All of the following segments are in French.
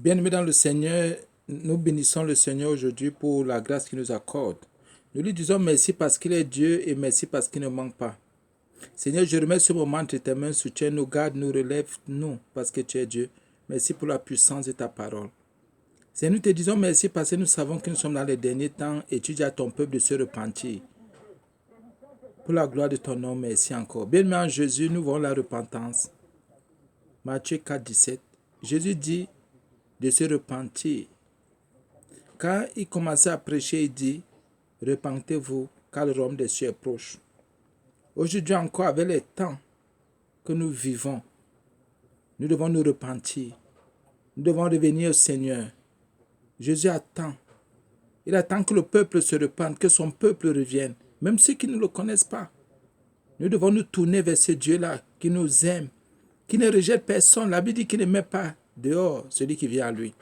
Bien-aimés dans le Seigneur, nous bénissons le Seigneur aujourd'hui pour la grâce qu'il nous accorde. Nous lui disons merci parce qu'il est Dieu et merci parce qu'il ne manque pas. Seigneur, je remets ce moment entre tes mains, soutiens, nous garde, nous relève, nous, parce que tu es Dieu. Merci pour la puissance de ta parole. Seigneur, nous te disons merci parce que nous savons que nous sommes dans les derniers temps et tu dis à ton peuple de se repentir. Pour la gloire de ton nom, merci encore. Bien-aimés en Jésus, nous voyons la repentance. Matthieu 4, 17. Jésus dit de se repentir. Quand il commençait à prêcher, il dit, repentez-vous, car le royaume des cieux est proche. Aujourd'hui encore, avec les temps que nous vivons, nous devons nous repentir. Nous devons revenir au Seigneur. Jésus attend. Il attend que le peuple se repente, que son peuple revienne, même ceux qui ne le connaissent pas. Nous devons nous tourner vers ce Dieu-là qui nous aime, qui ne rejette personne. La Bible dit qu'il ne met pas dehors celui qui vient à lui.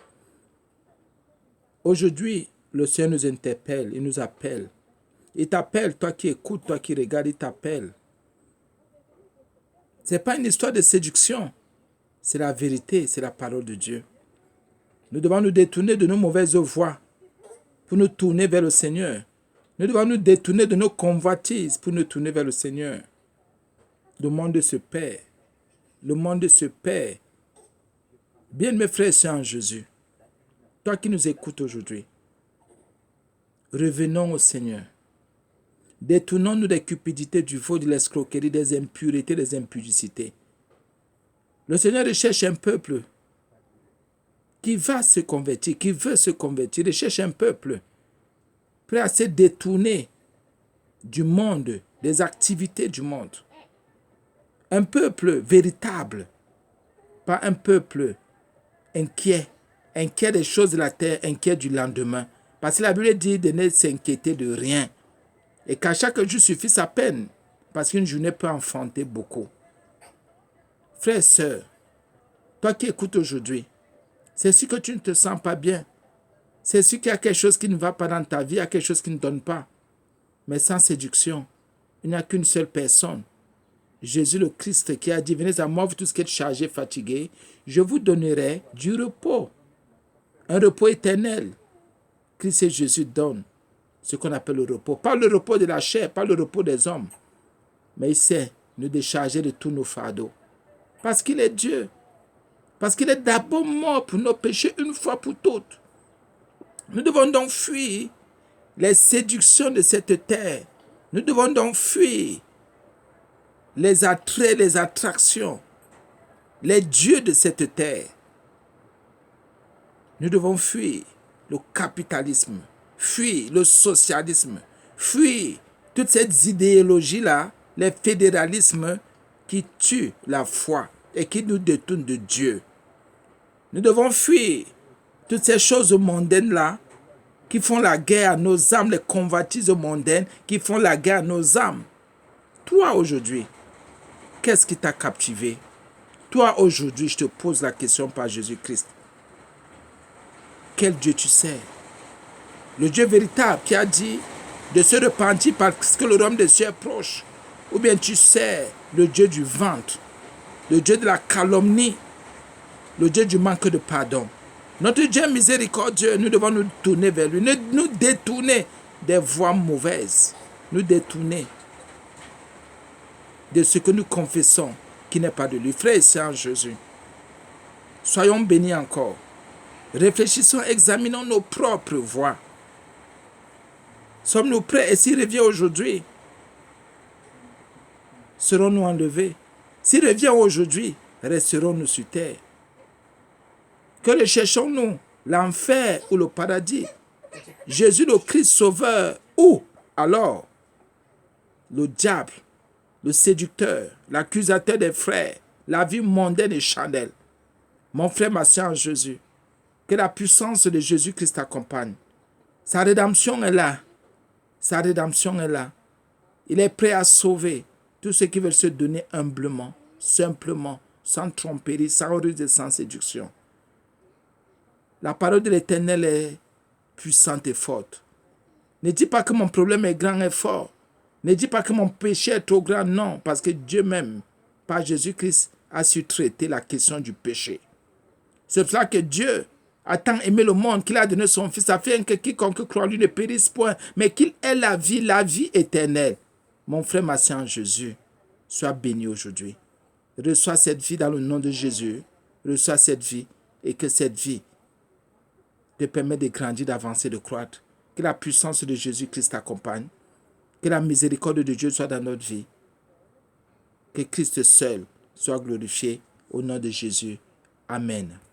Aujourd'hui, le Seigneur nous interpelle, il nous appelle. Il t'appelle, toi qui écoutes, toi qui regardes, il t'appelle. Ce n'est pas une histoire de séduction, c'est la vérité, c'est la parole de Dieu. Nous devons nous détourner de nos mauvaises voies pour nous tourner vers le Seigneur. Nous devons nous détourner de nos convoitises pour nous tourner vers le Seigneur. Le monde se perd. Le monde se perd. Bien, mes frères et sœurs en Jésus, toi qui nous écoutes aujourd'hui, revenons au Seigneur. Détournons-nous des cupidités, du vol, de l'escroquerie, des impuretés, des impudicités. Le Seigneur recherche un peuple qui va se convertir, qui veut se convertir. Il recherche un peuple prêt à se détourner du monde, des activités du monde. Un peuple véritable, pas un peuple inquiet des choses de la terre, inquiet du lendemain. Parce que la Bible dit de ne s'inquiéter de rien. Et qu'à chaque jour suffit sa peine, parce qu'une journée peut enfanter beaucoup. Frères et sœurs, toi qui écoutes aujourd'hui, c'est sûr que tu ne te sens pas bien. C'est sûr qu'il y a quelque chose qui ne va pas dans ta vie, il y a quelque chose qui ne donne pas. Mais sans séduction, il n'y a qu'une seule personne. Jésus le Christ qui a dit, venez à moi, vous tous qui êtes chargés, fatigués, je vous donnerai du repos. Un repos éternel. Christ et Jésus donne ce qu'on appelle le repos. Pas le repos de la chair, pas le repos des hommes. Mais il sait nous décharger de tous nos fardeaux. Parce qu'il est Dieu. Parce qu'il est d'abord mort pour nos péchés une fois pour toutes. Nous devons donc fuir les séductions de cette terre. Nous devons donc fuir les attraits, les attractions, les dieux de cette terre. Nous devons fuir le capitalisme, fuir le socialisme, fuir toutes ces idéologies-là, les fédéralismes qui tuent la foi et qui nous détournent de Dieu. Nous devons fuir toutes ces choses mondaines-là qui font la guerre à nos âmes, les convoitises mondaines qui font la guerre à nos âmes. Toi aujourd'hui, qu'est-ce qui t'a captivé? Toi aujourd'hui, je te pose la question par Jésus-Christ. Quel Dieu tu sers? Le Dieu véritable qui a dit de se repentir parce que le royaume des cieux est proche. Ou bien tu sers le Dieu du ventre, le Dieu de la calomnie, le Dieu du manque de pardon. Notre Dieu est miséricordieux, nous devons nous tourner vers lui, nous détourner des voies mauvaises, nous détourner de ce que nous confessons qui n'est pas de lui. Frères et sœurs en Jésus, soyons bénis encore. Réfléchissons, examinons nos propres voies. Sommes-nous prêts? Et s'il revient aujourd'hui, serons-nous enlevés? S'il revient aujourd'hui, resterons-nous sur terre? Que recherchons-nous? L'enfer ou le paradis? Jésus le Christ sauveur ou alors le diable, le séducteur, l'accusateur des frères, la vie mondaine et charnelle? Mon frère, ma soeur en Jésus, que la puissance de Jésus-Christ t'accompagne. Sa rédemption est là. Sa rédemption est là. Il est prêt à sauver tous ceux qui veulent se donner humblement, simplement, sans tromperie, sans ruse et sans séduction. La parole de l'Éternel est puissante et forte. Ne dis pas que mon problème est grand et fort. Ne dis pas que mon péché est trop grand. Non, parce que Dieu même, par Jésus-Christ, a su traiter la question du péché. C'est pour ça que Dieu a tant aimé le monde qu'il a donné son Fils, afin que quiconque croit en lui ne périsse point, mais qu'il ait la vie éternelle. Mon frère, ma sœur en Jésus, sois béni aujourd'hui. Reçois cette vie dans le nom de Jésus. Reçois cette vie et que cette vie te permette de grandir, d'avancer, de croître. Que la puissance de Jésus-Christ t'accompagne. Que la miséricorde de Dieu soit dans notre vie. Que Christ seul soit glorifié au nom de Jésus. Amen.